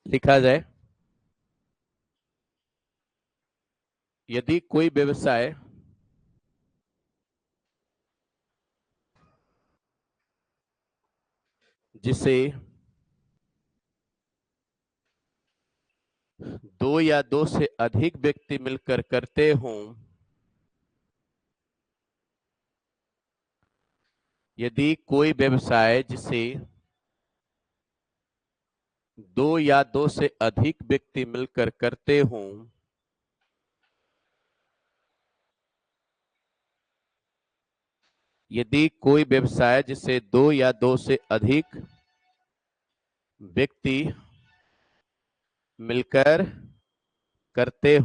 लिखा जाए, यदि कोई व्यवसाय जिसे दो या दो से अधिक व्यक्ति मिलकर करते हों, यदि कोई व्यवसाय जिसे दो या दो से अधिक व्यक्ति मिलकर करते हों, यदि कोई व्यवसाय जिसे दो या दो से अधिक व्यक्ति मिलकर करते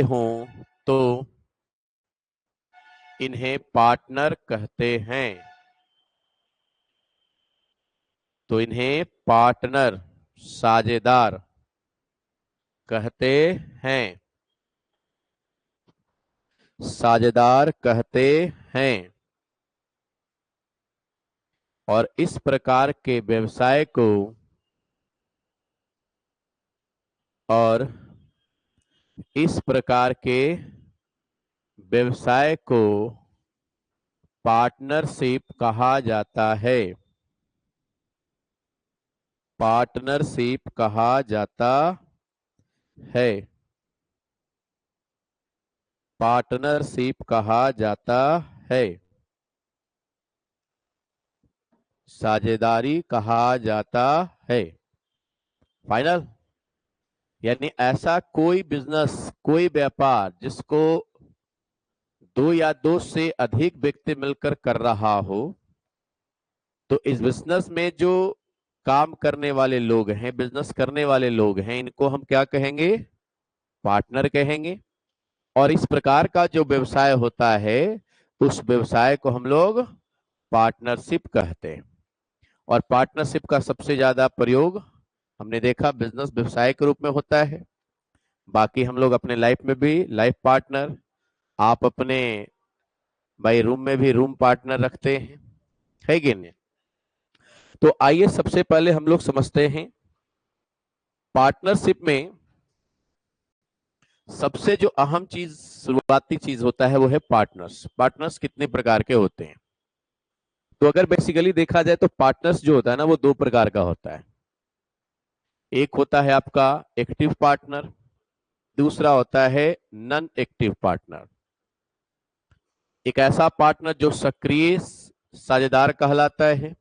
हों तो इन्हें पार्टनर कहते हैं। तो इन्हें पार्टनर, साझेदार कहते हैं। साझेदार कहते हैं। और इस प्रकार के व्यवसाय को पार्टनरशिप कहा जाता है। पार्टनरशिप कहा जाता है। पार्टनरशिप कहा जाता है। साझेदारी कहा जाता है। फाइनल। यानी ऐसा कोई बिजनेस, कोई व्यापार जिसको दो या दो से अधिक व्यक्ति मिलकर कर रहा हो, तो इस बिजनेस में जो काम करने वाले लोग हैं, बिजनेस करने वाले लोग हैं, इनको हम क्या कहेंगे? पार्टनर कहेंगे। और इस प्रकार का जो व्यवसाय होता है, उस व्यवसाय को हम लोग पार्टनरशिप कहते हैं। और पार्टनरशिप का सबसे ज्यादा प्रयोग हमने देखा बिजनेस व्यवसाय के रूप में होता है। बाकी हम लोग अपने लाइफ में भी लाइफ पार्टनर, आप अपने भाई रूम में भी रूम पार्टनर रखते हैं, है कि नहीं? तो आइए सबसे पहले हम लोग समझते हैं पार्टनरशिप में सबसे जो अहम चीज, शुरुआती चीज होता है वो है पार्टनर्स। पार्टनर्स कितने प्रकार के होते हैं? तो अगर बेसिकली देखा जाए तो पार्टनर्स जो होता है ना, वो दो प्रकार का होता है। एक होता है आपका एक्टिव पार्टनर, दूसरा होता है नॉन एक्टिव पार्टनर। एक ऐसा पार्टनर जो सक्रिय साझेदार कहलाता है,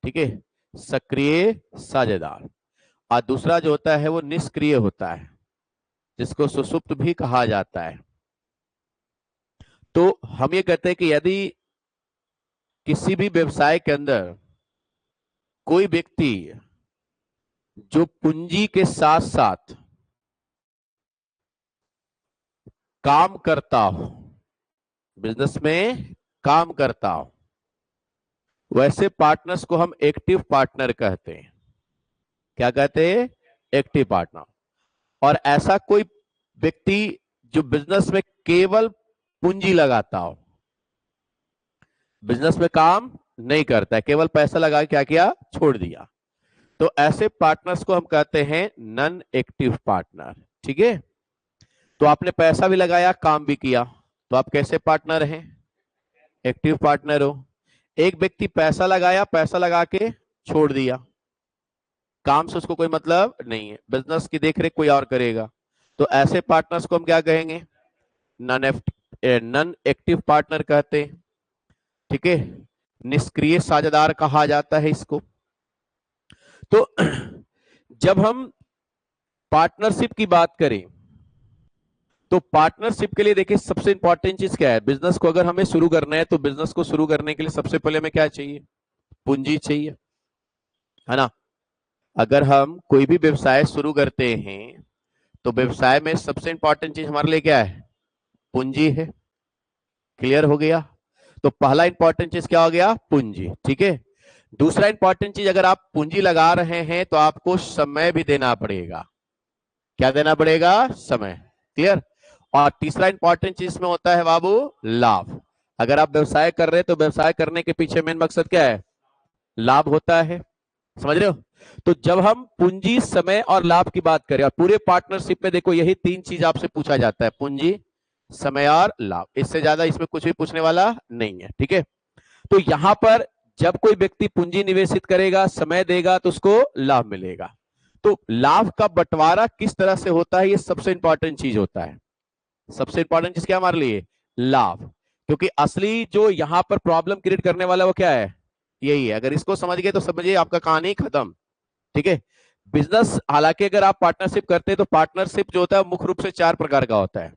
ठीक है, सक्रिय साझेदार। और दूसरा जो होता है वो निष्क्रिय होता है, जिसको सुषुप्त भी कहा जाता है। तो हम ये कहते हैं कि यदि किसी भी व्यवसाय के अंदर कोई व्यक्ति जो पूंजी के साथ साथ काम करता हो, बिजनेस में काम करता हो, वैसे पार्टनर्स को हम एक्टिव पार्टनर कहते हैं। क्या कहते हैं? Active partner. और ऐसा कोई व्यक्ति जो बिजनेस में केवल पूंजी लगाता हो, बिजनेस में काम नहीं करता है, केवल पैसा लगा क्या किया, छोड़ दिया, तो ऐसे पार्टनर्स को हम कहते हैं नॉन एक्टिव पार्टनर। ठीक है? तो आपने पैसा भी लगाया, काम भी किया, तो आप कैसे पार्टनर हैं? एक्टिव पार्टनर हो। एक व्यक्ति पैसा लगाया, पैसा लगा के छोड़ दिया, काम से उसको कोई मतलब नहीं है, बिजनेस की देखरेख कोई और करेगा, तो ऐसे पार्टनर्स को हम क्या कहेंगे? नॉन एक्टिव पार्टनर कहते हैं। ठीक है? निष्क्रिय साझेदार कहा जाता है इसको। तो जब हम पार्टनरशिप की बात करें तो पार्टनरशिप के लिए देखिए सबसे इंपॉर्टेंट चीज क्या है? बिजनेस को अगर हमें शुरू करना है तो बिजनेस को शुरू करने के लिए सबसे पहले हमें क्या चाहिए? पूंजी चाहिए, है ना? अगर हम कोई भी व्यवसाय शुरू करते हैं तो व्यवसाय में सबसे इंपॉर्टेंट चीज हमारे लिए क्या है? पूंजी है। क्लियर हो गया? तो पहला इंपॉर्टेंट चीज क्या हो गया? पूंजी। ठीक है? दूसरा इंपॉर्टेंट चीज, अगर आप पूंजी लगा रहे हैं तो आपको समय भी देना पड़ेगा। क्या देना पड़ेगा? समय। क्लियर? और तीसरा इंपॉर्टेंट चीज में होता है बाबू लाभ। अगर आप व्यवसाय कर रहे हैं तो व्यवसाय करने के पीछे मेन मकसद क्या है? लाभ होता है। समझ रहे हो? तो जब हम पूंजी, समय और लाभ की बात करें, और पूरे पार्टनरशिप में देखो यही तीन चीज आपसे पूछा जाता है, पूंजी, समय और लाभ। इससे ज्यादा इसमें कुछ भी पूछने वाला नहीं है, ठीक है। तो यहां पर जब कोई व्यक्ति पूंजी निवेशित करेगा, समय देगा, तो उसको लाभ मिलेगा। तो लाभ का बंटवारा किस तरह से होता है, ये सबसे इंपॉर्टेंट चीज होता है। सबसे इंपॉर्टेंट चीज क्या हमारे लिए? लाभ। क्योंकि असली जो यहां पर प्रॉब्लम क्रिएट करने वाला वो क्या है? यही है। अगर इसको समझ गए तो समझिए आपका कहानी खत्म, ठीक है। बिजनेस, हालांकि अगर आप पार्टनरशिप करते हैं तो पार्टनरशिप जो होता है मुख्य रूप से चार प्रकार का होता है।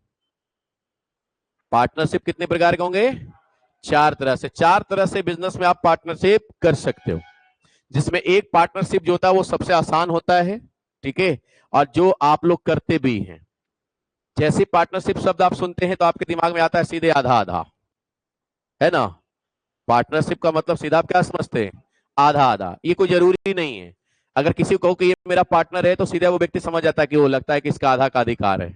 पार्टनरशिप कितने प्रकार के होंगे? चार तरह से। चार तरह से बिजनेस में आप पार्टनरशिप कर सकते हो, जिसमें एक पार्टनरशिप जो होता है वो सबसे आसान होता है, ठीक है, और जो आप लोग करते भी हैं। जैसे पार्टनरशिप शब्द आप सुनते हैं तो आपके दिमाग में आता है सीधे आधा आधा, है ना। पार्टनरशिप का मतलब सीधा आप क्या समझते हैं? आधा आधा। ये कोई जरूरी नहीं है। अगर किसी को कहो कि ये मेरा पार्टनर है तो सीधा वो व्यक्ति समझ जाता है कि वो लगता है कि इसका आधा का अधिकार है,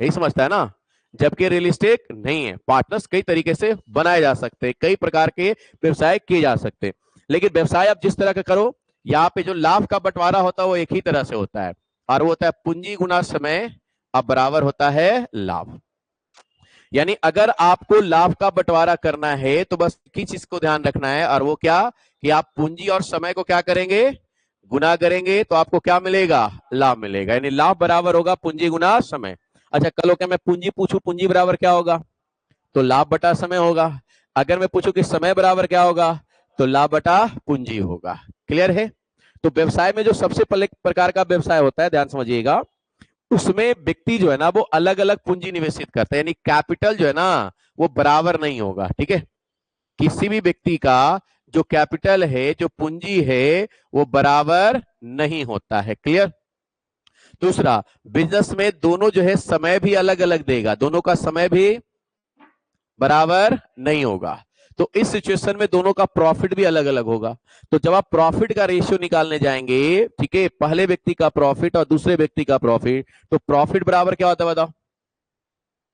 यही समझता है ना। जबकि रियलिस्टिक नहीं है। पार्टनर्स कई तरीके से बनाए जा सकते हैं, कई प्रकार के व्यवसाय किए जा सकते हैं, लेकिन व्यवसाय आप जिस तरह का करो, यहाँ पे जो लाभ का बंटवारा होता है वो एक ही तरह से होता है, और वो होता है पूंजी गुना समय अब बराबर होता है लाभ। यानी अगर आपको लाभ का बंटवारा करना है तो बस एक ही चीज को ध्यान रखना है, और वो क्या, कि आप पूंजी और समय को क्या करेंगे? गुना करेंगे, तो आपको क्या मिलेगा? लाभ मिलेगा। यानी लाभ बराबर होगा पूंजी गुना समय। अच्छा, कल क्या मैं पूंजी पूछूं, पूंजी बराबर क्या होगा? तो लाभ बटा समय होगा। अगर मैं पूछूं कि समय बराबर क्या होगा, तो लाभ बटा पूंजी होगा। क्लियर है? तो व्यवसाय में जो सबसे पहले प्रकार का व्यवसाय होता है, ध्यान समझिएगा, उसमें व्यक्ति जो है ना वो अलग अलग पूंजी निवेशित करते हैं, यानी कैपिटल जो है ना वो बराबर नहीं होगा, ठीक है। किसी भी व्यक्ति का जो कैपिटल है, जो पूंजी है, वो बराबर नहीं होता है। क्लियर? दूसरा, बिजनेस में दोनों जो है समय भी अलग अलग देगा, दोनों का समय भी बराबर नहीं होगा। तो इस सिचुएशन में दोनों का प्रॉफिट भी अलग अलग होगा। तो जब आप प्रॉफिट का रेशियो निकालने जाएंगे, ठीक है, पहले व्यक्ति का प्रॉफिट और दूसरे व्यक्ति का प्रॉफिट, तो प्रॉफिट बराबर क्या होता है बताओ?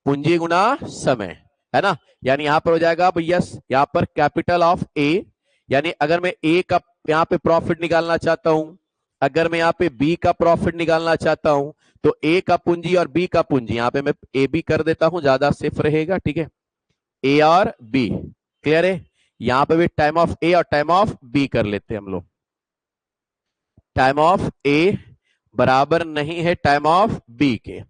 पूंजी गुना समय, है ना। यानी यहां पर हो जाएगा भैया, यहां पर कैपिटल ऑफ ए, यानी अगर मैं ए का यहां पे प्रॉफिट निकालना चाहता हूं, अगर मैं यहां पे बी का प्रॉफिट निकालना चाहता हूं, तो ए का पूंजी और बी का पूंजी, यहां पे मैं ए बी कर देता हूं, ज्यादा सेफ रहेगा, ठीक है। ए और बी, क्लियर है? यहां पे भी टाइम ऑफ ए और टाइम ऑफ बी कर लेते हैं हम लोग। टाइम ऑफ ए बराबर नहीं है टाइम ऑफ बी के,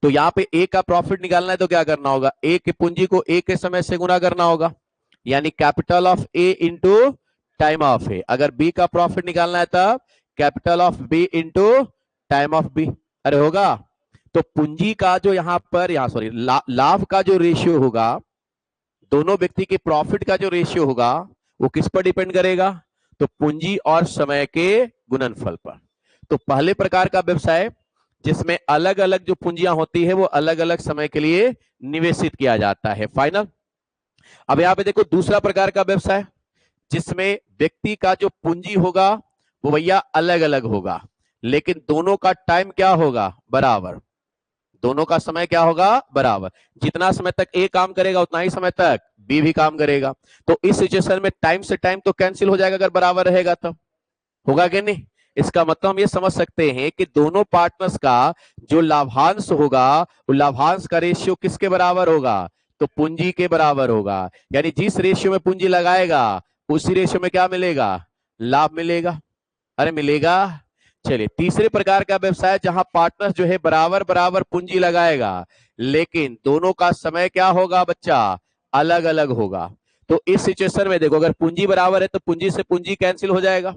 तो यहां पे ए का प्रॉफिट निकालना है तो क्या करना होगा? ए की पूंजी को ए के समय से गुना करना होगा, यानी capital of A into time of A. अगर बी का प्रॉफिट निकालना है तब capital of B into time of B. अरे होगा। तो पूंजी का जो यहां पर, यहां सॉरी, लाभ का जो रेशियो होगा, दोनों व्यक्ति के प्रॉफिट का जो रेशियो होगा, वो किस पर डिपेंड करेगा? तो पूंजी और समय के गुणनफल पर। तो पहले प्रकार का व्यवसाय जिसमें अलग अलग जो पूंजियां होती है वो अलग अलग समय के लिए निवेशित किया जाता है। फाइनल। अब यहां पे देखो दूसरा प्रकार का व्यवसाय, जिसमें व्यक्ति का जो पूंजी होगा वो भैया अलग अलग होगा, लेकिन दोनों का टाइम क्या होगा? बराबर। दोनों का समय क्या होगा? बराबर। जितना समय तक ए काम करेगा उतना ही समय तक बी भी काम करेगा। तो इस सिचुएशन में टाइम से टाइम तो कैंसिल हो जाएगा, अगर बराबर रहेगा तो। होगा कि नहीं? इसका मतलब हम ये समझ सकते हैं कि दोनों पार्टनर्स का जो लाभांश होगा, वो लाभांश का रेशियो किसके बराबर होगा? तो पूंजी के बराबर होगा। यानी जिस रेशियो में पूंजी लगाएगा उसी रेशियो में क्या मिलेगा? लाभ मिलेगा। अरे मिलेगा। चलिए, तीसरे प्रकार का व्यवसाय जहां पार्टनर जो है बराबर बराबर पूंजी लगाएगा, लेकिन दोनों का समय क्या होगा बच्चा? अलग अलग होगा। तो इस सिचुएशन में देखो, अगर पूंजी बराबर है तो पूंजी से पूंजी कैंसिल हो जाएगा।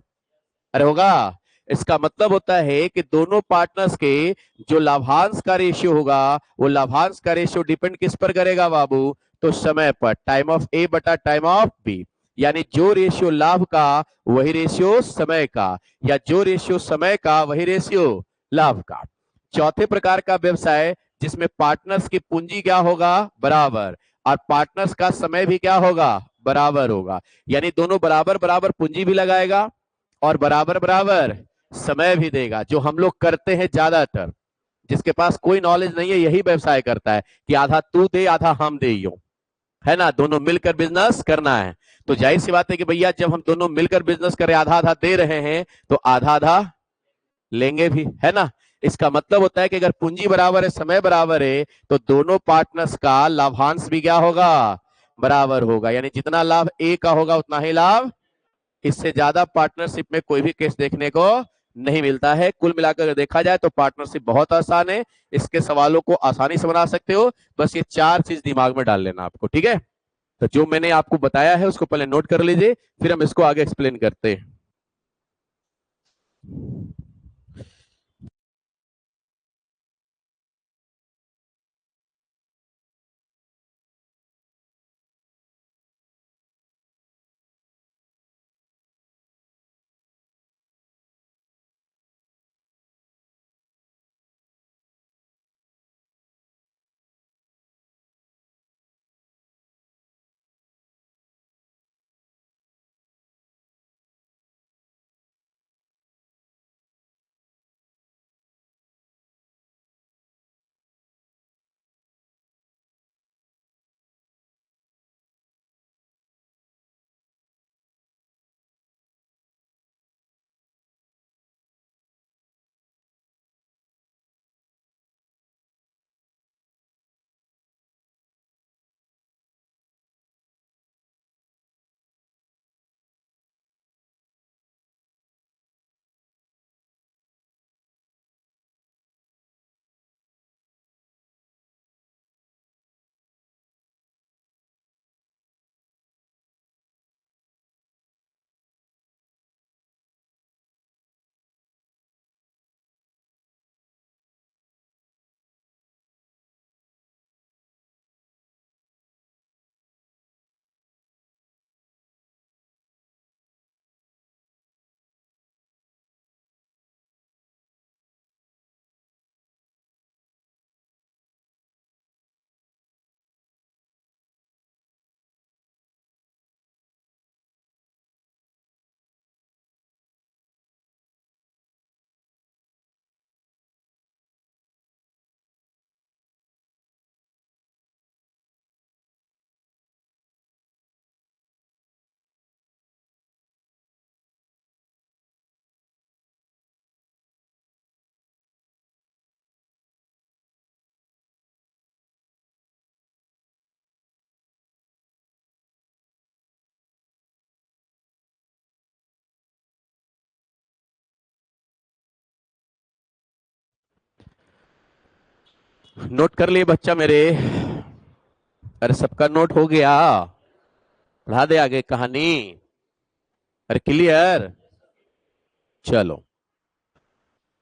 अरे होगा। इसका मतलब होता है कि दोनों पार्टनर्स के जो लाभांश का रेशियो होगा, वो लाभांश का रेशियो डिपेंड किस पर करेगा बाबू? तो समय पर, टाइम ऑफ ए बटा टाइम ऑफ बी। यानी जो रेशियो लाभ का वही रेशियो समय का, या जो रेशियो समय का वही रेशियो लाभ का। चौथे प्रकार का व्यवसाय जिसमें पार्टनर्स की पूंजी क्या होगा? बराबर, और पार्टनर्स का समय भी क्या होगा? बराबर होगा। यानी दोनों बराबर बराबर पूंजी भी लगाएगा और बराबर बराबर समय भी देगा, जो हम लोग करते हैं ज्यादातर। जिसके पास कोई नॉलेज नहीं है यही व्यवसाय करता है कि आधा तू दे आधा हम दे, यूं, है ना, दोनों मिलकर बिजनेस करना है। तो जाहिर सी बात है कि भैया जब हम दोनों मिलकर बिजनेस करें, आधा आधा दे रहे हैं तो आधा आधा लेंगे भी, है ना। इसका मतलब होता है कि अगर पूंजी बराबर है, समय बराबर है, तो दोनों पार्टनर्स का लाभांश भी क्या होगा, बराबर होगा। यानी जितना लाभ ए का होगा उतना ही लाभ, इससे ज्यादा पार्टनरशिप में कोई भी केस देखने को नहीं मिलता है। कुल मिलाकर देखा जाए तो पार्टनरशिप बहुत आसान है, इसके सवालों को आसानी से बना सकते हो। बस ये चार चीज दिमाग में डाल लेना आपको, ठीक है। तो जो मैंने आपको बताया है उसको पहले नोट कर लीजिए, फिर हम इसको आगे एक्सप्लेन करते हैं। नोट कर लिए बच्चा मेरे? अरे सबका नोट हो गया? पढ़ा दे आगे कहानी? अरे क्लियर? चलो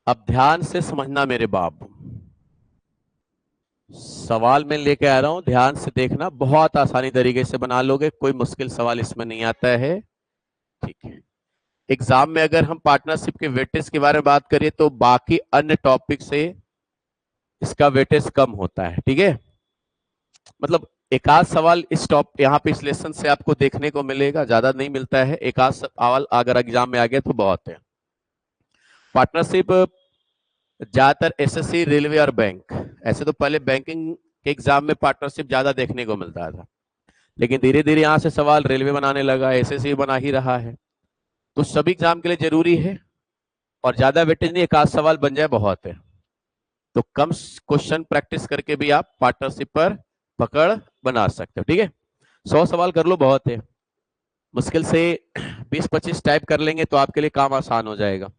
अब ध्यान से समझना मेरे बाप। सवाल मैं लेके आ रहा हूं, ध्यान से देखना, बहुत आसानी तरीके से बना लोगे, कोई मुश्किल सवाल इसमें नहीं आता है, ठीक है। एग्जाम में अगर हम पार्टनरशिप के वेटेज के बारे में बात करें तो बाकी अन्य टॉपिक से इसका वेटेज कम होता है, ठीक है। मतलब एक आध सवाल इस टॉप यहाँ पे इस लेसन से आपको देखने को मिलेगा, ज्यादा नहीं मिलता है। एक आध सवाल अगर एग्जाम में आ गया तो बहुत है। पार्टनरशिप ज्यादातर एसएससी, रेलवे और बैंक, ऐसे तो पहले बैंकिंग के एग्जाम में पार्टनरशिप ज्यादा देखने को मिलता था, लेकिन धीरे धीरे यहां से सवाल रेलवे बनाने लगा, एसएससी बना ही रहा है, तो सभी एग्जाम के लिए जरूरी है। और ज्यादा वेटेज नहीं, एक आध सवाल बन जाए बहुत है। तो कम क्वेश्चन प्रैक्टिस करके भी आप पार्टनरशिप पर पकड़ बना सकते हो, ठीक है। 100 सवाल कर लो, बहुत है। मुश्किल से 20-25 टाइप कर लेंगे तो आपके लिए काम आसान हो जाएगा।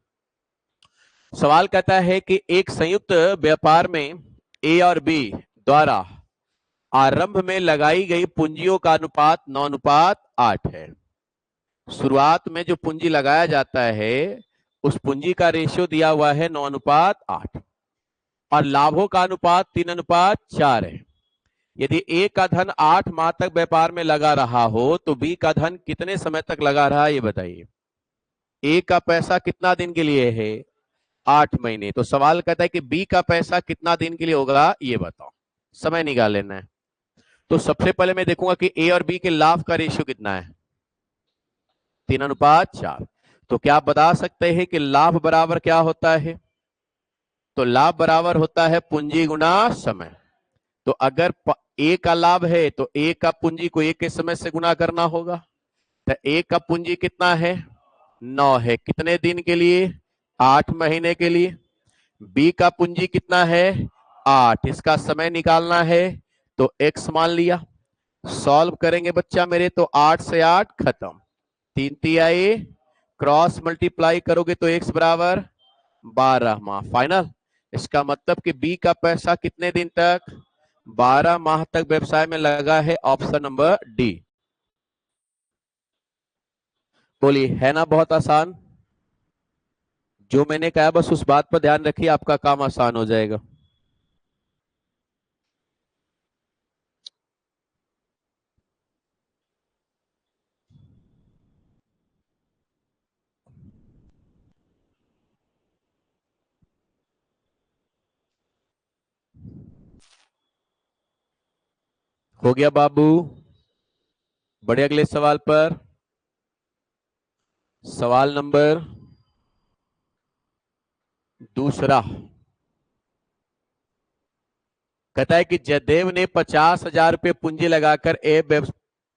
सवाल कहता है कि एक संयुक्त व्यापार में ए और बी द्वारा आरंभ में लगाई गई पूंजियों का अनुपात 9:8 है। शुरुआत में जो पूंजी लगाया जाता है उस पूंजी का रेशियो दिया हुआ है 9:8 और लाभों का अनुपात 3:4 है। यदि ए का धन 8 माह तक व्यापार में लगा रहा हो तो बी का धन कितने समय तक लगा रहा, ये बताइए। ए का पैसा कितना दिन के लिए है, 8 महीने। तो सवाल कहता है कि बी का पैसा कितना दिन के लिए होगा, ये बताओ। समय निकाल लेना है। तो सबसे पहले मैं देखूंगा कि ए और बी के लाभ का रेशियो कितना है, 3:4। तो क्या आप बता सकते हैं कि लाभ बराबर क्या होता है? तो लाभ बराबर होता है पूंजी गुना समय। तो अगर ए का लाभ है तो ए का पूंजी को ए के समय से गुना करना होगा। तो ए का पूंजी कितना है 9 है, कितने दिन के लिए 8 महीने के लिए। बी का पूंजी कितना है 8, इसका समय निकालना है तो x मान लिया। सॉल्व करेंगे बच्चा मेरे तो 8 से 8 खत्म, 3 तिया क्रॉस मल्टीप्लाई करोगे तो x बराबर 12 माह। फाइनल, इसका मतलब कि बी का पैसा कितने दिन तक 12 माह तक व्यवसाय में लगा है। Option number D. बोलिए, है ना बहुत आसान। जो मैंने कहा बस उस बात पर ध्यान रखिए, आपका काम आसान हो जाएगा। हो गया बाबू। बढ़े अगले सवाल पर। सवाल नंबर दूसरा कहता है कि जयदेव ने 50,000 रुपये पूंजी लगाकर एक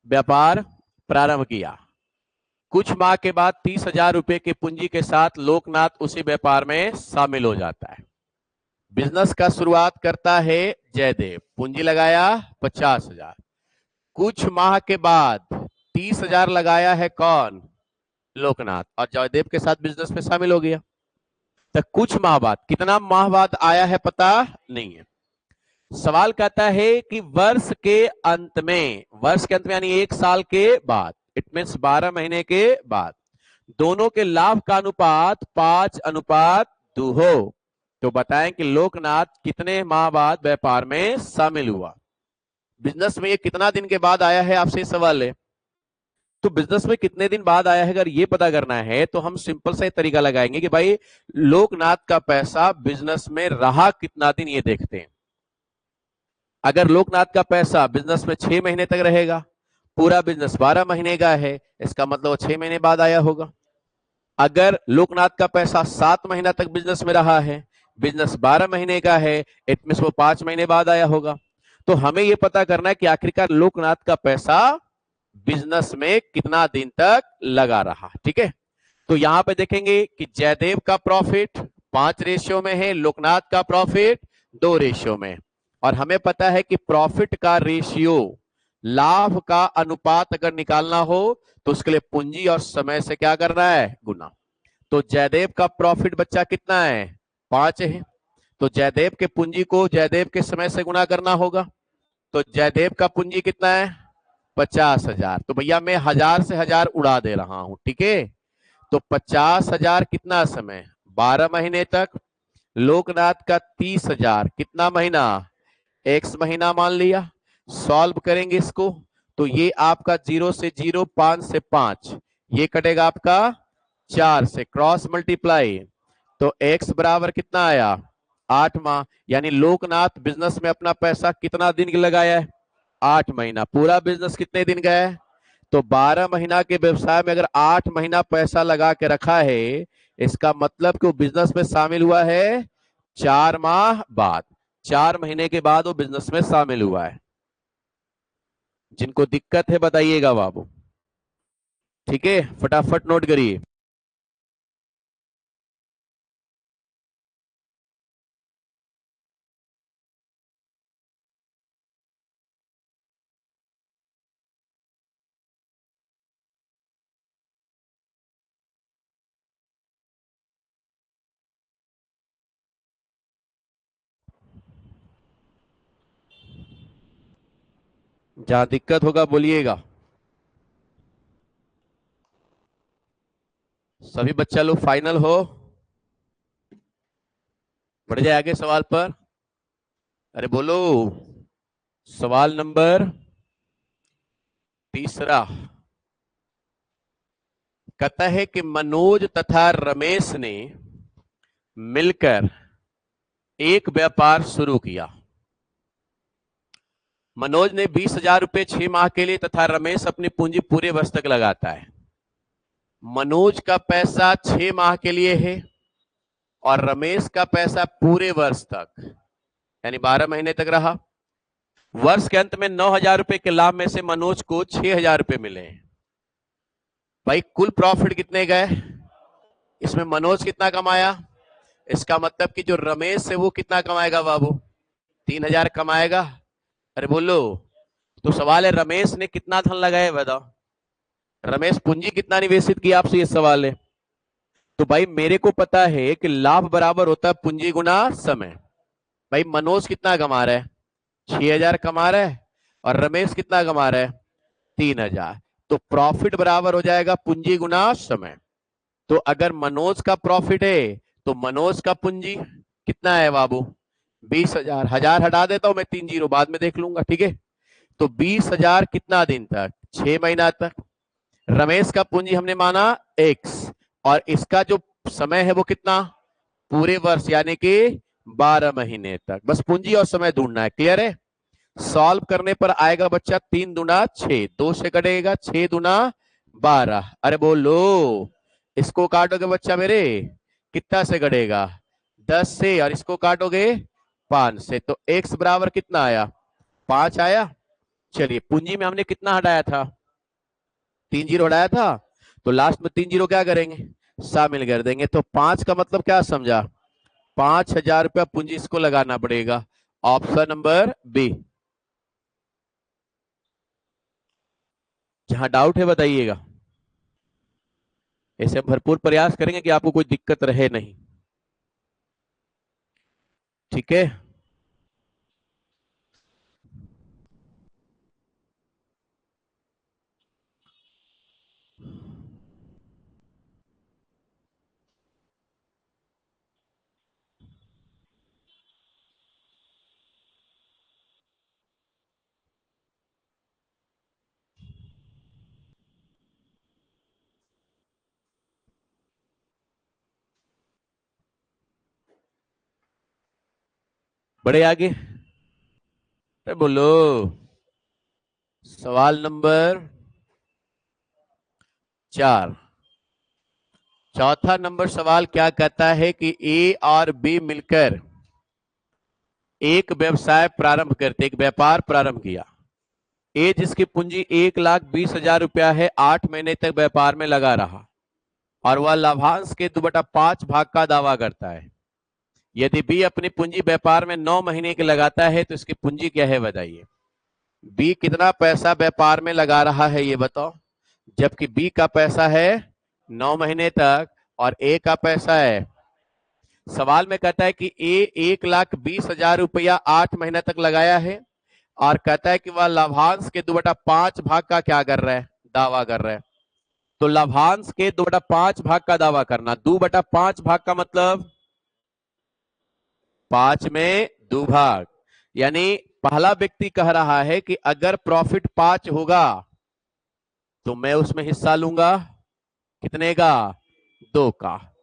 व्यापार प्रारंभ किया। कुछ माह के बाद 30,000 रुपये की पूंजी के साथ लोकनाथ उसी व्यापार में शामिल हो जाता है। बिजनेस का शुरुआत करता है जयदेव, पूंजी लगाया 50,000। कुछ माह के बाद 30,000 लगाया है कौन लोकनाथ, और जयदेव के साथ बिजनेस में शामिल हो गया। तो कुछ माह बाद, कितना माह बाद आया है पता नहीं है। सवाल कहता है कि वर्ष के अंत में, वर्ष के अंत में यानी 1 साल के बाद, इट मीन्स 12 महीने के बाद दोनों के लाभ का अनुपात 5:2 हो तो बताएं कि लोकनाथ कितने माह बाद व्यापार में शामिल हुआ। बिजनेस में ये कितना दिन के बाद आया है, आपसे सवाल है। तो बिजनेस में कितने दिन बाद आया है, अगर ये पता करना है तो हम सिंपल सा तरीका लगाएंगे कि भाई लोकनाथ का पैसा बिजनेस में रहा कितना दिन, ये देखते हैं। अगर लोकनाथ का पैसा बिजनेस में 6 महीने तक रहेगा, पूरा बिजनेस 12 महीने का है, इसका मतलब 6 महीने बाद आया होगा। अगर लोकनाथ का पैसा 7 महीना तक बिजनेस में रहा है, बिजनेस 12 महीने का है, इट मींस वो 5 महीने बाद आया होगा। तो हमें यह पता करना है कि आखिरकार लोकनाथ का पैसा बिजनेस में कितना दिन तक लगा रहा। ठीक है, तो यहां पे देखेंगे कि जयदेव का प्रॉफिट 5 रेशियो में है, लोकनाथ का प्रॉफिट 2 रेशियो में। और हमें पता है कि प्रॉफिट का रेशियो, लाभ का अनुपात अगर निकालना हो तो उसके लिए पूंजी और समय से क्या करना है, गुना। तो जयदेव का प्रॉफिट बच्चा कितना है 5 है, तो जयदेव के पूंजी को जयदेव के समय से गुना करना होगा। तो जयदेव का पूंजी कितना है 50,000, तो भैया मैं 1000 से 1000 उड़ा दे रहा हूं। ठीक है, तो 50,000 कितना समय 12 महीने तक, लोकनाथ का 30,000 कितना महीना x महीना मान लिया। सॉल्व करेंगे इसको तो ये आपका 0 से 0, 5 से 5, ये कटेगा आपका 4 से, क्रॉस मल्टीप्लाई तो x बराबर कितना आया 8 माह। यानी लोकनाथ बिजनेस में अपना पैसा कितना दिन लगाया है 8 महीना। पूरा बिजनेस कितने दिन का है, तो 12 महीना के व्यवसाय में अगर 8 महीना पैसा लगा के रखा है, इसका मतलब कि वो बिजनेस में शामिल हुआ है 4 माह बाद, 4 महीने के बाद वो बिजनेस में शामिल हुआ है। जिनको दिक्कत है बताइएगा बाबू। ठीक है, फटाफट नोट करिए। जहां दिक्कत होगा बोलिएगा। सभी बच्चा लोग फाइनल हो, बढ़ जाए आगे सवाल पर। अरे बोलो, सवाल नंबर तीसरा कहता है कि मनोज तथा रमेश ने मिलकर एक व्यापार शुरू किया। मनोज ने 20,000 रुपए 6 माह के लिए तथा रमेश अपनी पूंजी पूरे वर्ष तक लगाता है। मनोज का पैसा 6 माह के लिए है और रमेश का पैसा पूरे वर्ष तक यानी 12 महीने तक रहा। वर्ष के अंत में 9,000 रुपए के लाभ में से मनोज को 6,000 रुपए मिले। भाई कुल प्रॉफिट कितने गए, इसमें मनोज कितना कमाया, इसका मतलब कि जो रमेश है वो कितना कमाएगा बाबू, 3,000 कमाएगा। अरे बोलो, तो सवाल है रमेश ने कितना धन लगाया बताओ, रमेश पूंजी कितना निवेशित किया, आपसे ये सवाल है। तो भाई मेरे को पता है कि लाभ बराबर होता है पूंजी गुना समय। भाई मनोज कितना कमा रहा है, 6,000 कमा रहा है, और रमेश कितना कमा रहा है, 3,000। तो प्रॉफिट बराबर हो जाएगा पूंजी गुना समय। तो अगर मनोज का प्रॉफिट है तो मनोज का पूंजी कितना है बाबू, 20,000। 1,000 हटा देता हूं मैं, 3 जीरो बाद में देख लूंगा, ठीक है। तो 20,000 कितना दिन तक, 6 महीना तक। रमेश का पूंजी हमने माना एक्स, और इसका जो समय है वो कितना, पूरे वर्ष यानी कि 12 महीने तक। बस पूंजी और समय ढूंढना है, क्लियर है। सॉल्व करने पर आएगा बच्चा 3 दूना 6, 2 से कटेगा, 6 दूना 12। अरे बोलो, इसको काटोगे बच्चा मेरे, कितना से कटेगा, 10 से, और इसको काटोगे 5 से, तो x बराबर कितना आया, 5 आया। चलिए पूंजी में हमने कितना हटाया था, 3 जीरो हटाया था, तो लास्ट में 3 जीरो क्या करेंगे, शामिल कर देंगे। तो 5 का मतलब क्या समझा, 5,000 रुपया पूंजी इसको लगाना पड़ेगा। Option number B. जहां डाउट है बताइएगा, ऐसे हम भरपूर प्रयास करेंगे कि आपको कोई दिक्कत रहे नहीं, ठीक है। बड़े आगे, अरे बोलो, सवाल नंबर 4। चौथा नंबर सवाल क्या कहता है कि ए और बी मिलकर एक व्यवसाय प्रारंभ करते, एक व्यापार प्रारंभ किया। ए जिसकी पूंजी 1,20,000 रुपया है, 8 महीने तक व्यापार में लगा रहा, और वह लाभांश के 2/5 भाग का दावा करता है। यदि बी अपनी पूंजी व्यापार में 9 महीने की लगाता है तो इसकी पूंजी क्या है बताइए। बी कितना पैसा व्यापार में लगा रहा है ये बताओ, जबकि बी का पैसा है 9 महीने तक और ए का पैसा है, सवाल में कहता है कि ए 1,20,000 रुपया 8 महीने तक लगाया है, और कहता है कि वह लाभांश के 2/5 भाग का क्या कर रहा है, दावा कर रहा है। तो लाभांश के 2/5 भाग का दावा करना, 2/5 भाग का मतलब 5 में 2 भाग, यानी पहला व्यक्ति कह रहा है कि अगर प्रॉफिट 5 होगा तो मैं उसमें हिस्सा लूंगा, कितने का, 2 का।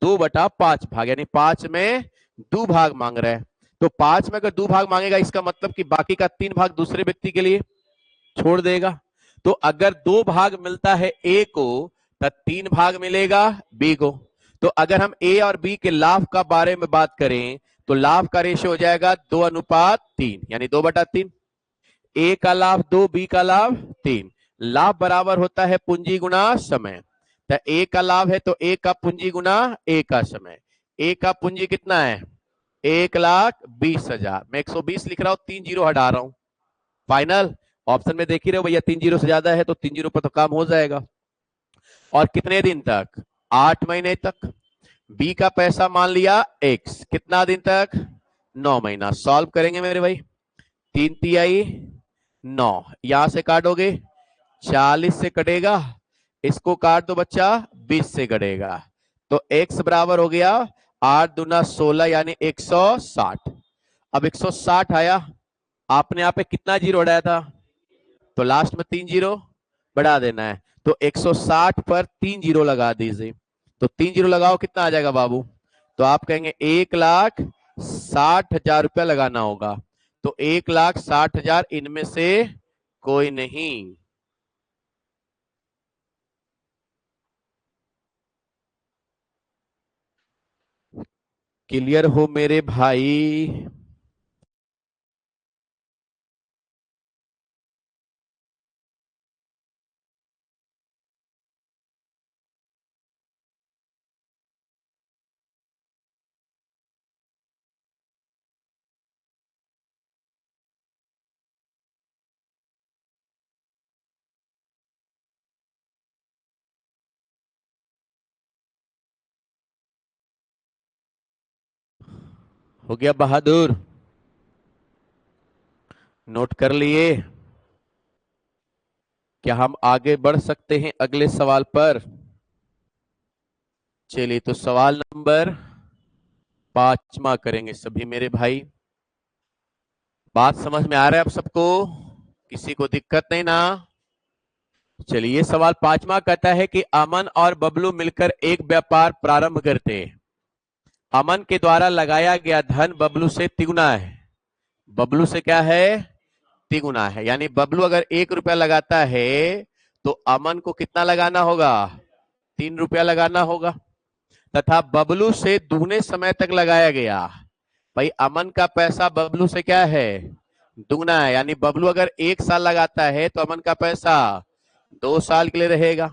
2/5 भाग, यानी 5 में 2 भाग मांग रहे हैं। तो 5 में अगर 2 भाग मांगेगा, इसका मतलब कि बाकी का 3 भाग दूसरे व्यक्ति के लिए छोड़ देगा। तो अगर 2 भाग मिलता है ए को, तो 3 भाग मिलेगा बी को। तो अगर हम ए और बी के लाभ का बारे में बात करें तो लाभ का रेशियो हो जाएगा 2:3, यानी 2/3। ए का लाभ 2, बी का लाभ 3। लाभ बराबर होता है पूंजी गुना समय। तो ए का लाभ है तो ए का पूंजी गुना ए का समय। ए का पूंजी कितना है, 1,20,000। मैं 120 लिख रहा हूं, 3 जीरो हटा रहा हूं। फाइनल, ऑप्शन में देख ही रहे हो भैया, 3 जीरो से ज्यादा है तो 3 जीरो पर तो काम हो जाएगा। और कितने दिन तक, 8 महीने तक। बी का पैसा मान लिया एक्स, कितना दिन तक, 9 महीना। सॉल्व करेंगे मेरे भाई, 3 तिहाई 9, यहां से काटोगे 40 से कटेगा, इसको काट दो बच्चा 20 से कटेगा, तो x बराबर हो गया 8 दूना 16, यानी 160। अब 160 आया, आपने यहाँ पे कितना जीरो हटाया था, तो लास्ट में 3 जीरो बढ़ा देना है, तो 160 पर 3 जीरो लगा दीजिए। तो 3 जीरो लगाओ, कितना आ जाएगा बाबू, तो आप कहेंगे 1,60,000 रुपया लगाना होगा। तो 1,60,000 इनमें से कोई नहीं। क्लियर हो मेरे भाई। हो गया बहादुर? नोट कर लिए? क्या हम आगे बढ़ सकते हैं अगले सवाल पर? चलिए, तो सवाल नंबर 5वां करेंगे सभी मेरे भाई। बात समझ में आ रहा है आप सबको? किसी को दिक्कत नहीं ना? चलिए, सवाल 5वां कहता है कि अमन और बबलू मिलकर एक व्यापार प्रारंभ करते हैं। अमन के द्वारा लगाया गया धन बबलू से तिगुना है। बबलू से क्या है? तिगुना है। यानी बबलू अगर 1 रुपया लगाता है तो अमन को कितना लगाना होगा? 3 रुपया लगाना होगा। तथा बबलू से दुगने समय तक लगाया गया। भाई अमन का पैसा बबलू से क्या है? दुगना है। यानी बबलू अगर 1 साल लगाता है तो अमन का पैसा 2 साल के लिए रहेगा।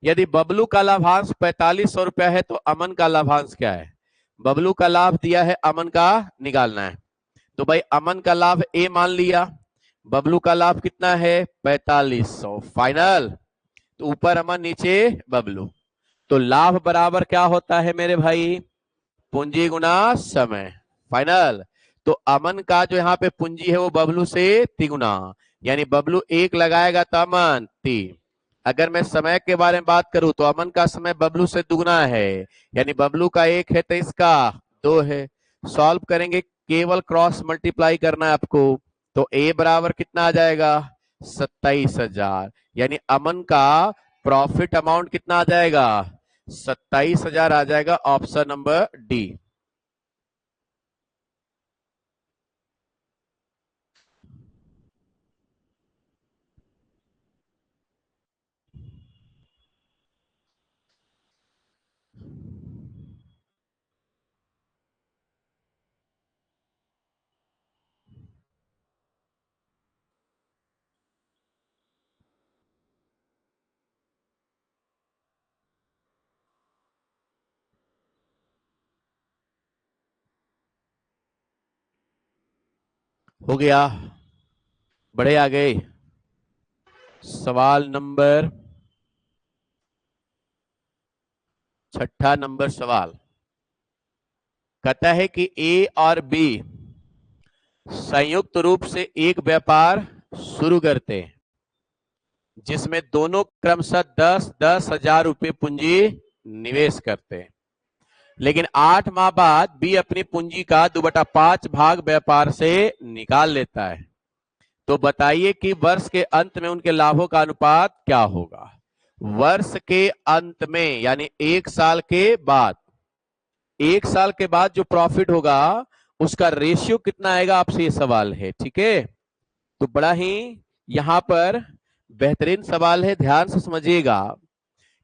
यदि बबलू का लाभांश 4500 रुपया है तो अमन का लाभांश क्या है? बबलू का लाभ दिया है, अमन का निकालना है। तो भाई अमन का लाभ ए मान लिया, बबलू का लाभ कितना है? 4500। फाइनल। तो ऊपर अमन नीचे बबलू। तो लाभ बराबर क्या होता है मेरे भाई? पूंजी गुना समय। फाइनल। तो अमन का जो यहाँ पे पूंजी है वो बबलू से तिगुना, यानी बबलू 1 लगाएगा तो अमन 3। अगर मैं समय के बारे में बात करूं तो अमन का समय बबलू से दुगना है, यानी बबलू का 1 है तो इसका 2 है। सॉल्व करेंगे, केवल क्रॉस मल्टीप्लाई करना है आपको। तो ए बराबर कितना आ जाएगा? 27,000। यानी अमन का प्रॉफिट अमाउंट कितना आ जाएगा? 27,000 आ जाएगा। Option number D. हो गया? बड़े आ गए। सवाल नंबर 6 नंबर सवाल कहता है कि ए और बी संयुक्त रूप से एक व्यापार शुरू करते हैं जिसमें दोनों क्रमशः 10-10 हजार रुपए पूंजी निवेश करते हैं। लेकिन 8 माह बाद बी अपनी पूंजी का 2/5 भाग व्यापार से निकाल लेता है। तो बताइए कि वर्ष के अंत में उनके लाभों का अनुपात क्या होगा? वर्ष के अंत में यानी 1 साल के बाद, 1 साल के बाद जो प्रॉफिट होगा उसका रेशियो कितना आएगा, आपसे ये सवाल है। ठीक है, तो बड़ा ही यहां पर बेहतरीन सवाल है, ध्यान से समझिएगा।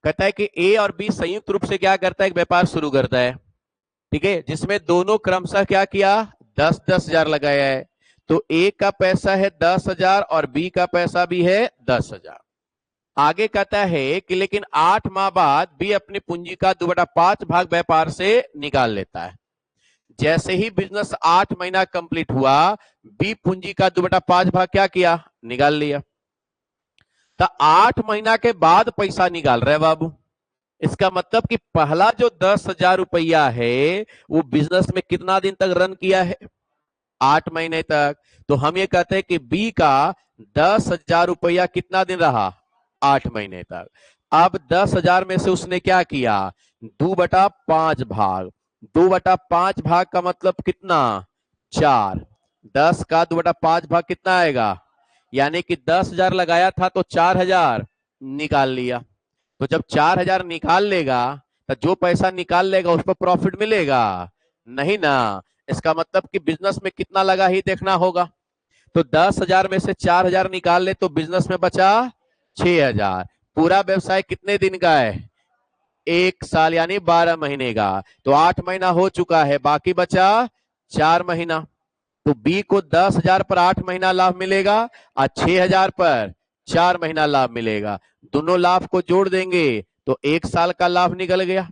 कहता है कि ए और बी संयुक्त रूप से क्या करता है? एक व्यापार शुरू करता है, ठीक है, जिसमें दोनों क्रमशः क्या किया? 10-10 हजार लगाया है। तो ए का पैसा है 10,000 और बी का पैसा भी है 10,000। आगे कहता है कि लेकिन 8 माह बाद बी अपनी पूंजी का 2/5 भाग व्यापार से निकाल लेता है। जैसे ही बिजनेस 8 महीना कंप्लीट हुआ, बी पूंजी का 2/5 भाग क्या किया? निकाल लिया। तो 8 महीना के बाद पैसा निकाल रहे बाबू। इसका मतलब कि पहला जो 10,000 रुपया है वो बिजनेस में कितना दिन तक रन किया है? 8 महीने तक। तो हम ये कहते हैं कि बी का 10,000 रुपया कितना दिन रहा? 8 महीने तक। अब 10,000 में से उसने क्या किया? 2/5 भाग। 2/5 भाग का मतलब कितना? 4। 10 का 2/5 भाग कितना आएगा? यानी कि 10,000 लगाया था तो 4,000 निकाल लिया। तो जब 4,000 निकाल लेगा तो जो पैसा निकाल लेगा उस पर प्रॉफिट मिलेगा? नहीं ना। इसका मतलब कि बिजनेस में कितना लगा ही देखना होगा। तो 10,000 में से 4,000 निकाल ले तो बिजनेस में बचा 6,000। पूरा व्यवसाय कितने दिन का है? 1 साल यानी 12 महीने का। तो 8 महीना हो चुका है, बाकी बचा 4 महीना। तो बी को 10,000 पर 8 महीना लाभ मिलेगा और 6,000 पर 4 महीना लाभ मिलेगा। दोनों लाभ को जोड़ देंगे तो 1 साल का लाभ निकल गया।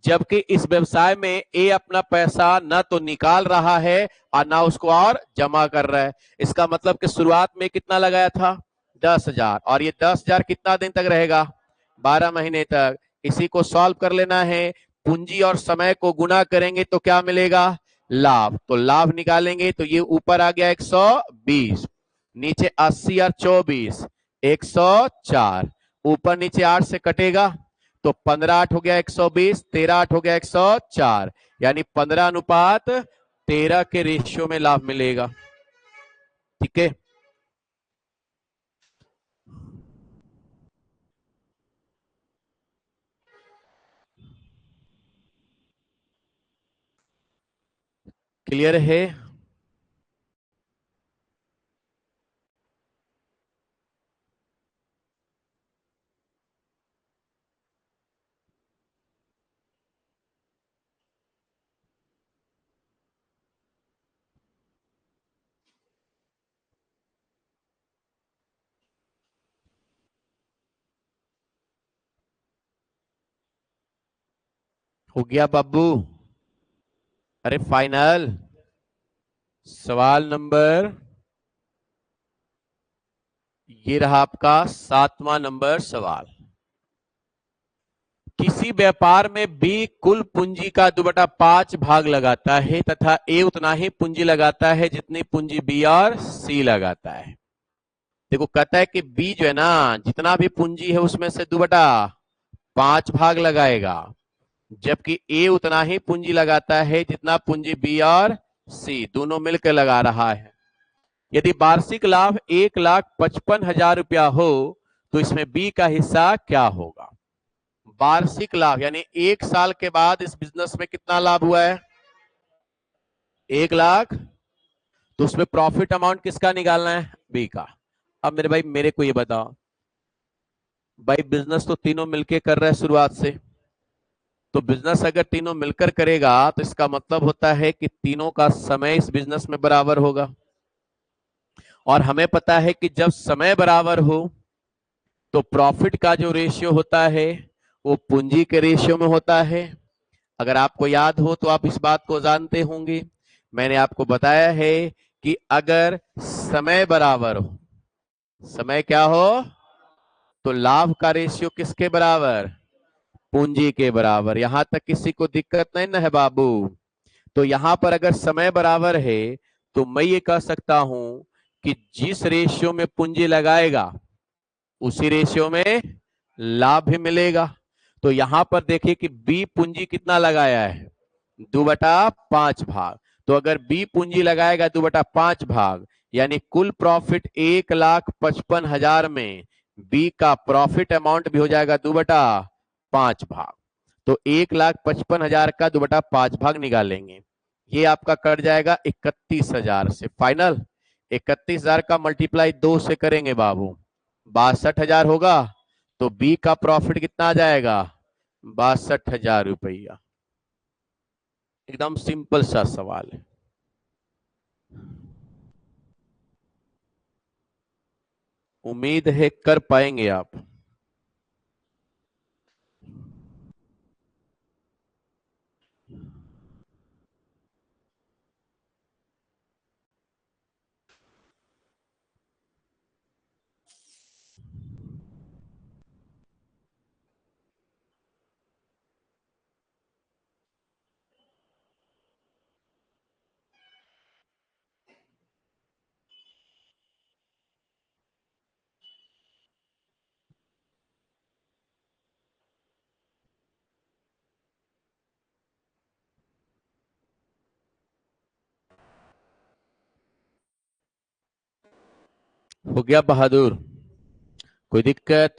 जबकि इस व्यवसाय में ए अपना पैसा न तो निकाल रहा है और ना उसको और जमा कर रहा है। इसका मतलब कि शुरुआत में कितना लगाया था? 10,000, और ये 10,000 कितना दिन तक रहेगा? 12 महीने तक। इसी को सॉल्व कर लेना है। पूंजी और समय को गुना करेंगे तो क्या मिलेगा? लाभ, तो लाभ निकालेंगे तो ये ऊपर आ गया 120, नीचे 80 और 24 104, ऊपर नीचे 8 से कटेगा तो 15 8 हो गया 120, 13 8 हो गया 104, यानी 15:13 के रेशियो में लाभ मिलेगा। ठीक है, क्लियर है। हो गया बाबू? अरे फाइनल। सवाल नंबर, ये रहा आपका 7वां नंबर सवाल। किसी व्यापार में बी कुल पूंजी का 2/5 भाग लगाता है तथा ए उतना ही पूंजी लगाता है जितनी पूंजी बी और सी लगाता है। देखो कहता है कि बी जो है ना, जितना भी पूंजी है उसमें से 2/5 भाग लगाएगा, जबकि ए उतना ही पूंजी लगाता है जितना पूंजी बी और सी दोनों मिलकर लगा रहा है। यदि वार्षिक लाभ 1,55,000 रुपया हो तो इसमें बी का हिस्सा क्या होगा? वार्षिक लाभ यानी 1 साल के बाद इस बिजनेस में कितना लाभ हुआ है? 1 लाख। तो उसमें प्रॉफिट अमाउंट किसका निकालना है? बी का। अब मेरे भाई मेरे को ये बताओ, भाई बिजनेस तो तीनों मिलके कर रहे हैं शुरुआत से, तो बिजनेस अगर तीनों मिलकर करेगा तो इसका मतलब होता है कि तीनों का समय इस बिजनेस में बराबर होगा। और हमें पता है कि जब समय बराबर हो तो प्रॉफिट का जो रेशियो होता है वो पूंजी के रेशियो में होता है। अगर आपको याद हो तो आप इस बात को जानते होंगे, मैंने आपको बताया है कि अगर समय बराबर हो, समय क्या हो, तो लाभ का रेशियो किसके बराबर? पूंजी के बराबर। यहां तक किसी को दिक्कत नहीं ना है बाबू? तो यहां पर अगर समय बराबर है तो मैं ये कह सकता हूं कि जिस रेशियो में पूंजी लगाएगा उसी रेशियो में लाभ भी मिलेगा। तो यहां पर देखिए कि बी पूंजी कितना लगाया है? 2/5 भाग। तो अगर बी पूंजी लगाएगा 2/5 भाग, यानी कुल प्रॉफिट 1,55,000 में बी का प्रॉफिट अमाउंट भी हो जाएगा 2/5 भाग। तो 1,55,000 का 2/5 भाग निकालेंगे, ये आपका कट जाएगा 31,000 से। फाइनल 31,000 का मल्टीप्लाई 2 से करेंगे बाबू, 62,000 होगा। तो बी का प्रॉफिट कितना आ जाएगा? 62,000 रुपया। एकदम सिंपल सा सवाल है। उम्मीद है कर पाएंगे आप। हो गया बहादुर? कोई दिक्कत?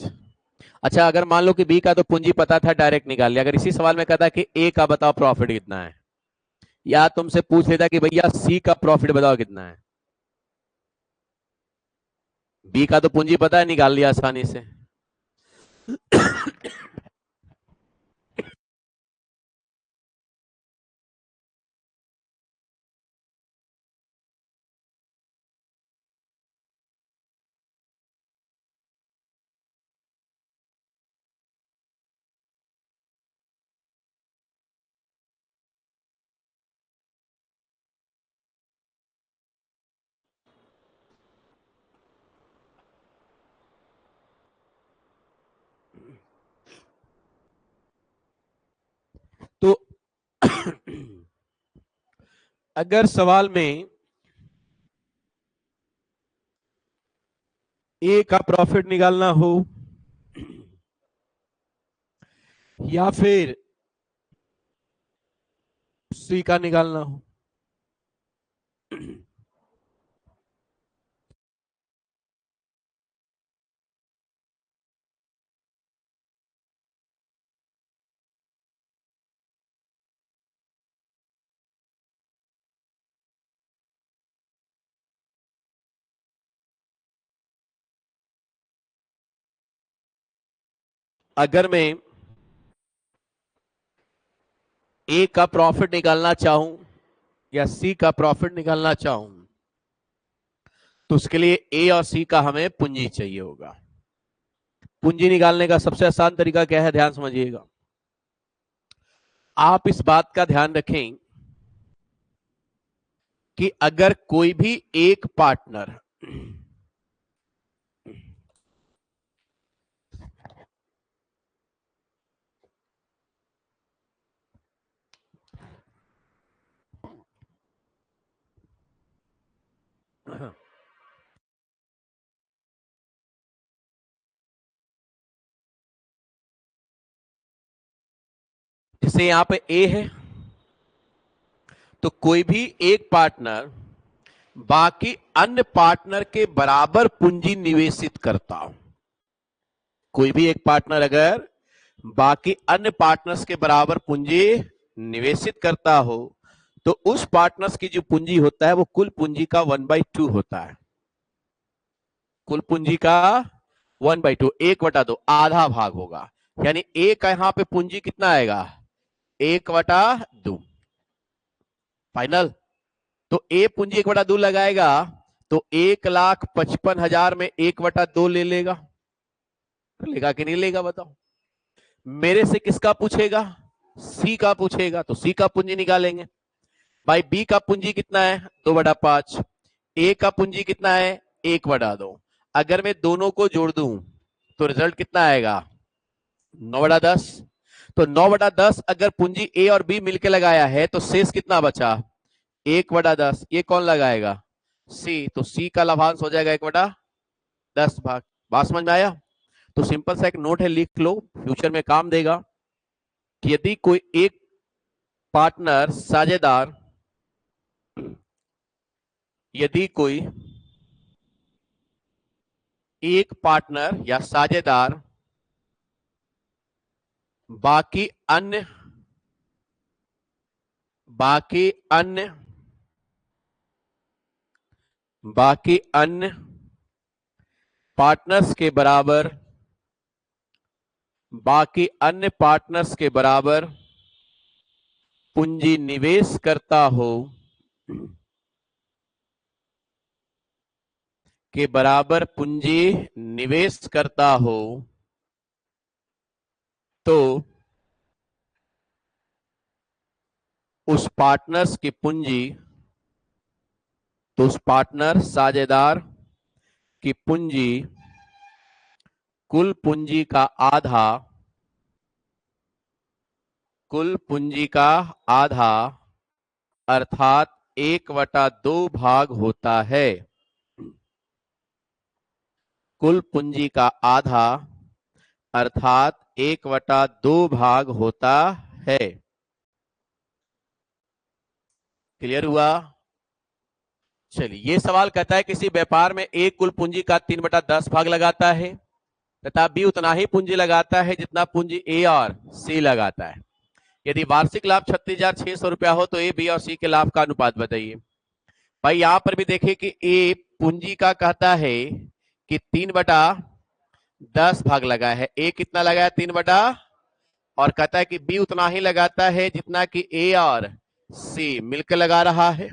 अच्छा, अगर मान लो कि बी का तो पूंजी पता था, डायरेक्ट निकाल लिया। अगर इसी सवाल में कहता कि ए का बताओ प्रॉफिट कितना है, या तुमसे पूछ लेता कि भैया सी का प्रॉफिट बताओ कितना है, बी का तो पूंजी पता है, निकाल लिया आसानी से। अगर सवाल में ए का प्रॉफिट निकालना हो या फिर सी का निकालना हो, अगर मैं ए का प्रॉफिट निकालना चाहूं या सी का प्रॉफिट निकालना चाहूं तो उसके लिए ए और सी का हमें पूंजी चाहिए होगा। पूंजी निकालने का सबसे आसान तरीका क्या है, ध्यान समझिएगा। आप इस बात का ध्यान रखें कि अगर कोई भी एक पार्टनर जैसे यहां पे ए है तो कोई भी एक पार्टनर बाकी अन्य पार्टनर के बराबर पूंजी निवेशित करता हो, कोई भी एक पार्टनर अगर बाकी अन्य पार्टनर्स के बराबर पूंजी निवेशित करता हो तो उस पार्टनर्स की जो पूंजी होता है वो कुल पूंजी का 1/2 होता है। कुल पूंजी का 1/2, 1/2 आधा भाग होगा। यानी ए का यहां पे पूंजी कितना आएगा, 1/2। फाइनल। तो ए पूंजी 1/2 लगाएगा तो 1,55,000 में 1/2 ले लेगा, लेगा कि नहीं लेगा बताओ। मेरे से किसका पूछेगा, सी का पूछेगा, तो सी का पूंजी निकालेंगे। भाई बी का पूंजी कितना है, 2/5। ए का पूंजी कितना है, 1/2। अगर मैं दोनों को जोड़ दूं तो रिजल्ट कितना आएगा, 9/10। तो 9/10 अगर पूंजी ए और बी मिलकर लगाया है तो शेष कितना बचा, 1/10। ये कौन लगाएगा, सी। तो सी का लाभांश हो जाएगा 1/10 भाग। बात समझ में आया। तो सिंपल सा एक नोट है, लिख लो, फ्यूचर में काम देगा कि यदि कोई एक पार्टनर साझेदार, यदि कोई एक पार्टनर या साझेदार बाकी अन्य बाकी अन्य बाकी अन्य पार्टनर्स के बराबर बाकी अन्य पार्टनर्स के बराबर पूंजी निवेश करता हो, के बराबर पूंजी निवेश करता हो तो उस पार्टनर्स की पूंजी, तो उस पार्टनर साझेदार की पूंजी कुल पूंजी का आधा, कुल पूंजी का आधा अर्थात 1/2 भाग होता है। कुल पूंजी का आधा अर्थात 1/2 भाग होता है। क्लियर हुआ। चलिए, ये सवाल कहता है किसी व्यापार में ए कुल पूंजी का 3/10 भाग लगाता है तथा बी उतना ही पूंजी लगाता है जितना पूंजी ए और सी लगाता है। यदि वार्षिक लाभ 36,600 रुपया हो तो ए, बी और सी के लाभ का अनुपात बताइए। भाई यहां पर भी देखिए कि ए पूंजी का कहता है कि 3/10 भाग लगा है, ए कितना लगाया 3 और कहता है कि बी उतना ही लगाता है जितना कि ए और सी मिलकर लगा रहा है।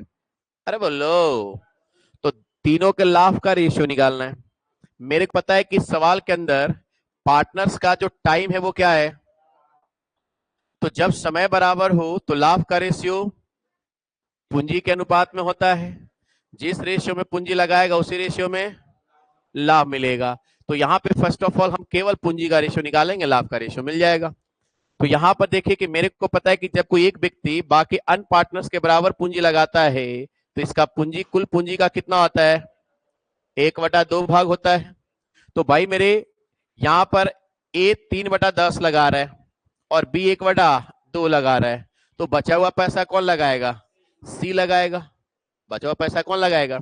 अरे बोलो, तो तीनों के लाभ का रेशियो निकालना है। मेरे को पता है कि सवाल के अंदर पार्टनर्स का जो टाइम है वो क्या है, तो जब समय बराबर हो तो लाभ का रेशियो पूंजी के अनुपात में होता है। जिस रेशियो में पूंजी लगाएगा उसी रेशियो में लाभ मिलेगा। तो यहां पे फर्स्ट ऑफ ऑल हम केवल पूंजी का रेशियो निकालेंगे, लाभ का रेशियो मिल जाएगा। तो यहां पर देखिए कि मेरे को पता है कि जब कोई एक व्यक्ति बाकी अन्य पार्टनर्स के बराबर पूंजी लगाता है तो इसका पूंजी कुल पूंजी का कितना होता है, 1/2 भाग होता है। तो भाई मेरे यहां पर ए 3/10 लगा रहा है और बी 1/2 लगा रहा है, तो बचा हुआ पैसा कौन लगाएगा, सी लगाएगा। बचा हुआ पैसा कौन लगाएगा।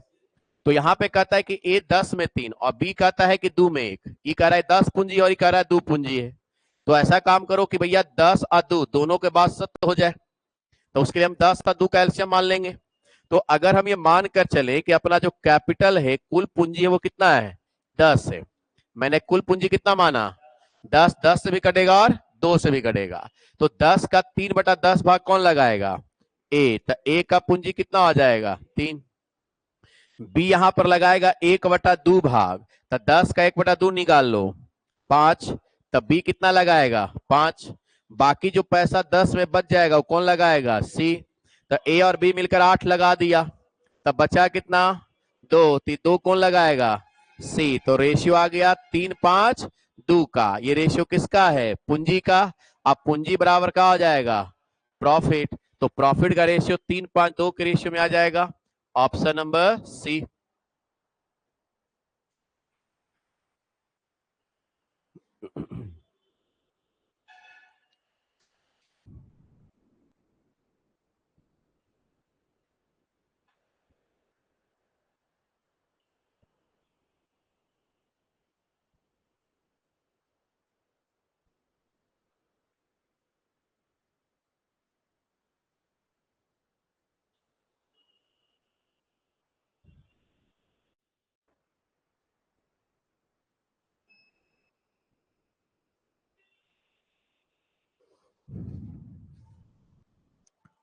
तो यहां पे कहता है कि ए 10 में 3 और बी कहता है कि 2 में 1, ये कह रहा है 10 पूंजी और ये कह रहा है 2 पूंजी है। तो ऐसा काम करो कि भैया 10 और 2 दोनों के बाद सत्य हो जाए, तो उसके लिए हम 10 का 2 कैल्शियम मान लेंगे। तो अगर हम ये मान कर चले कि अपना जो कैपिटल है कुल पूंजी है वो कितना है, 10 है। मैंने कुल पूंजी कितना माना, 10, 10 से भी कटेगा और 2 से भी कटेगा। तो 10 का 3/10 भाग कौन लगाएगा, ए। तो ए का पूंजी कितना हो जाएगा, 3। बी यहां पर लगाएगा 1/2 भाग, तो 10 का 1/2 निकाल लो, 5। तब बी कितना लगाएगा, 5। बाकी जो पैसा 10 में बच जाएगा वो कौन लगाएगा, सी। तो ए और बी मिलकर 8 लगा दिया, तब बचा कितना, 2। 2 कौन लगाएगा, सी। तो रेशियो आ गया 3-5-2 का। ये रेशियो किसका है, पूंजी का। अब पूंजी बराबर का हो जाएगा, प्रॉफिट। तो प्रॉफिट का रेशियो 3-5-2 के रेशियो में आ जाएगा, ऑप्शन नंबर सी।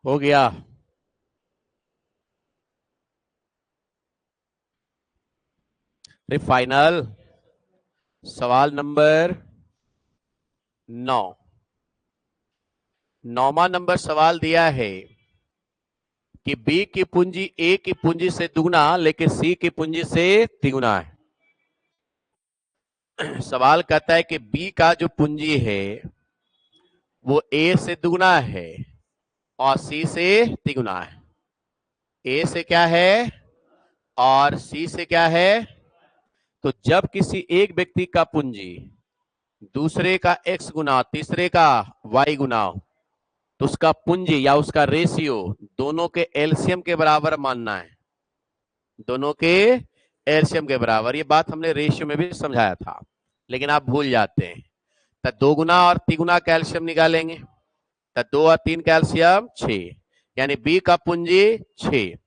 हो गया। फाइनल सवाल नंबर 9। 9वां नंबर सवाल दिया है कि बी की पूंजी ए की पूंजी से दुगना लेकिन सी की पूंजी से तिगुना है। सवाल कहता है कि बी का जो पूंजी है वो ए से दुगना है और सी से तिगुना है। ए से क्या है और सी से क्या है। तो जब किसी एक व्यक्ति का पूंजी दूसरे का x गुना तीसरे का y गुना हो तो उसका पूंजी या उसका रेशियो दोनों के एलसीएम के बराबर मानना है, दोनों के एलसीएम के बराबर। ये बात हमने रेशियो में भी समझाया था लेकिन आप भूल जाते हैं। तो 2 गुना और 3 गुना कैल्शियम निकालेंगे, तो 2 और 3 कैल्शियम 6, यानी बी का पूंजी 6।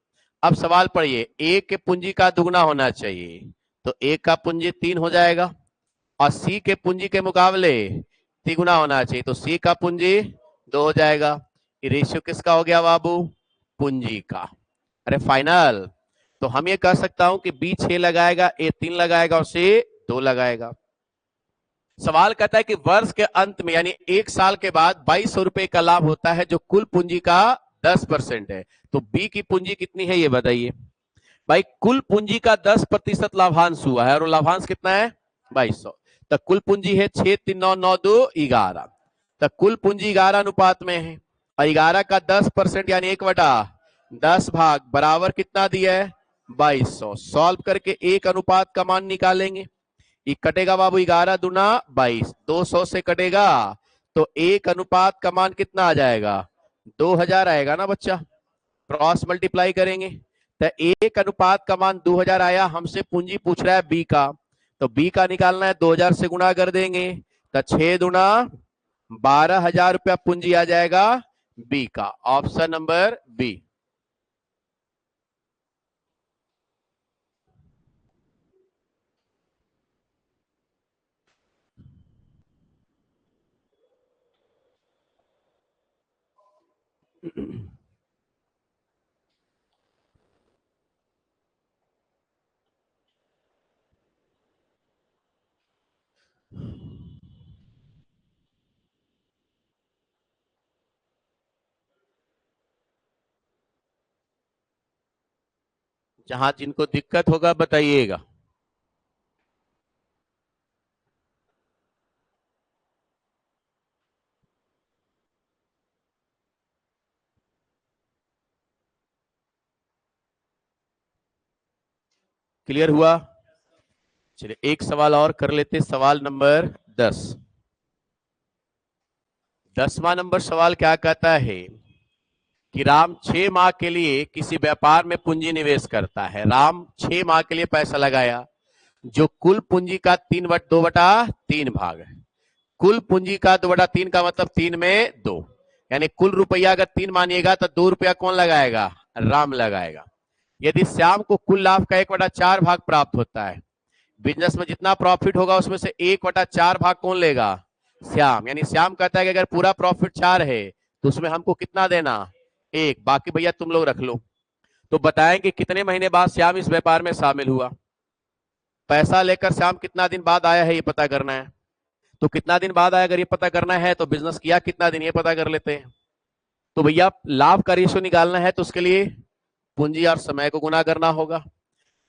अब सवाल पढ़िए, ए के पूंजी का दुगना होना चाहिए, तो ए का पूंजी 3 हो जाएगा और सी के पूंजी के मुकाबले तिगुना होना चाहिए, तो सी का पूंजी 2 हो जाएगा। ये रेशियो किसका हो गया बाबू, पूंजी का। अरे फाइनल। तो हम ये कह सकता हूं कि बी 6 लगाएगा, ए 3 लगाएगा और सी 2 लगाएगा। सवाल कहता है कि वर्ष के अंत में यानी 1 साल के बाद 2200 रुपए का लाभ होता है जो कुल पूंजी का 10% है। तो बी की पूंजी कितनी है ये बताइए। भाई कुल पूंजी का 10% लाभांश हुआ है और लाभांश कितना है 2200। तो कुल पूंजी है 6, 3, 9, 9, 2, 11। तो कुल पूंजी 11 अनुपात में है और 11 का 10% यानी 1/10 भाग बराबर कितना दिया है 2200। सॉल्व करके एक अनुपात का मान निकालेंगे। ये कटेगा बाबू 11 दूना 22, 200 से कटेगा तो एक अनुपात का मान कितना आ जाएगा 2000 आएगा ना बच्चा। क्रॉस मल्टीप्लाई करेंगे तो एक अनुपात का मान 2000 आया। हमसे पूंजी पूछ रहा है बी का, तो बी का निकालना है 2000 से गुणा कर देंगे तो 6 दूना 12,000 रुपया पूंजी आ जाएगा बी का, ऑप्शन नंबर बी। जहां जिनको दिक्कत होगा बताइएगा। क्लियर हुआ? चलिए एक सवाल और कर लेते, सवाल नंबर 10। 10वां नंबर सवाल क्या कहता है कि राम 6 माह के लिए किसी व्यापार में पूंजी निवेश करता है। राम 6 माह के लिए पैसा लगाया, जो कुल पूंजी का 2/3 भाग है। कुल पूंजी का 2/3 का मतलब 3 में 2, यानी कुल रुपया अगर 3 मानिएगा तो 2 रुपया कौन लगाएगा? राम लगाएगा। यदि श्याम को कुल लाभ का 1/4 भाग प्राप्त होता है, बिजनेस में जितना प्रॉफिट होगा उसमें से 1/4 भाग कौन लेगा? श्याम। यानी श्याम कहता है कि अगर पूरा प्रॉफिट 4 है तो उसमें हमको कितना देना? 1, बाकी भैया तुम लोग रख लो। तो बताएं कि कितने महीने बाद श्याम इस व्यापार में शामिल हुआ। पैसा लेकर श्याम कितना दिन बाद आया है ये पता करना है। तो कितना दिन बाद आया अगर ये पता करना है तो बिजनेस किया कितना दिन ये पता कर लेते हैं। तो भैया लाभ का रेशियो निकालना है तो उसके लिए पूंजी और समय को गुना करना होगा।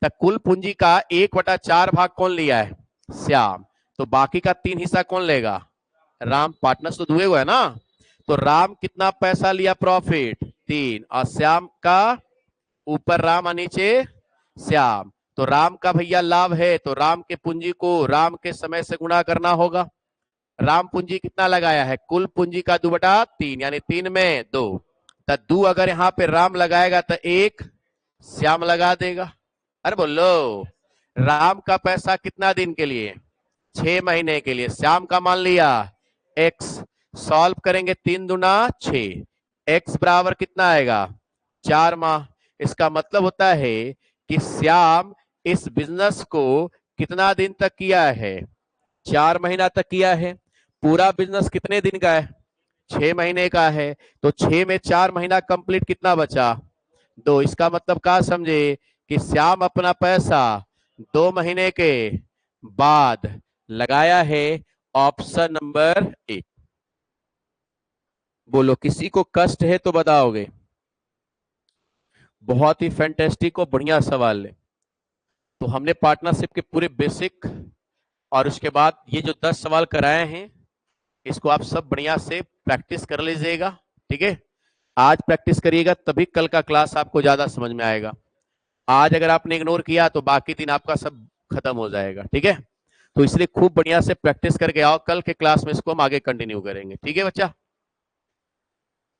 तो कुल पूंजी का 1/4 भाग कौन लिया है? श्याम। तो बाकी का 3 हिस्सा कौन लेगा? राम। पार्टनर्स तो दुए हुए है ना। तो राम कितना पैसा लिया प्रॉफिट? 3, और श्याम का ऊपर राम और नीचे श्याम। तो राम का भैया लाभ है तो राम के पूंजी को राम के समय से गुणा करना होगा। राम पूंजी कितना लगाया है? कुल पूंजी का 2/3, यानी 3 में 2। तो 2 अगर यहाँ पे राम लगाएगा तो 1 श्याम लगा देगा। अरे बोलो, राम का पैसा कितना दिन के लिए? 6 महीने के लिए। श्याम का मान लिया x, सॉल्व करेंगे 3 दूना 6, x बराबर कितना आएगा? 4 माह। इसका मतलब होता है कि श्याम इस बिजनेस को कितना दिन तक किया है? 4 महीना तक किया है। पूरा बिजनेस कितने दिन का है? 6 महीने का है। तो 6 में 4 महीना कंप्लीट कितना बचा? 2। इसका मतलब क्या समझे कि श्याम अपना पैसा 2 महीने के बाद लगाया है। Option number 1। बोलो किसी को कष्ट है तो बताओगे। बहुत ही फैंटेस्टिक और बढ़िया सवाल है। तो हमने पार्टनरशिप के पूरे बेसिक और उसके बाद ये जो 10 सवाल कराए हैं इसको आप सब बढ़िया से प्रैक्टिस कर लीजिएगा। ठीक है, आज प्रैक्टिस करिएगा तभी कल का क्लास आपको ज्यादा समझ में आएगा। आज अगर आपने इग्नोर किया तो बाकी दिन आपका सब खत्म हो जाएगा। ठीक है, तो इसलिए खूब बढ़िया से प्रैक्टिस करके आओ, कल के क्लास में इसको हम आगे कंटिन्यू करेंगे। ठीक है बच्चा।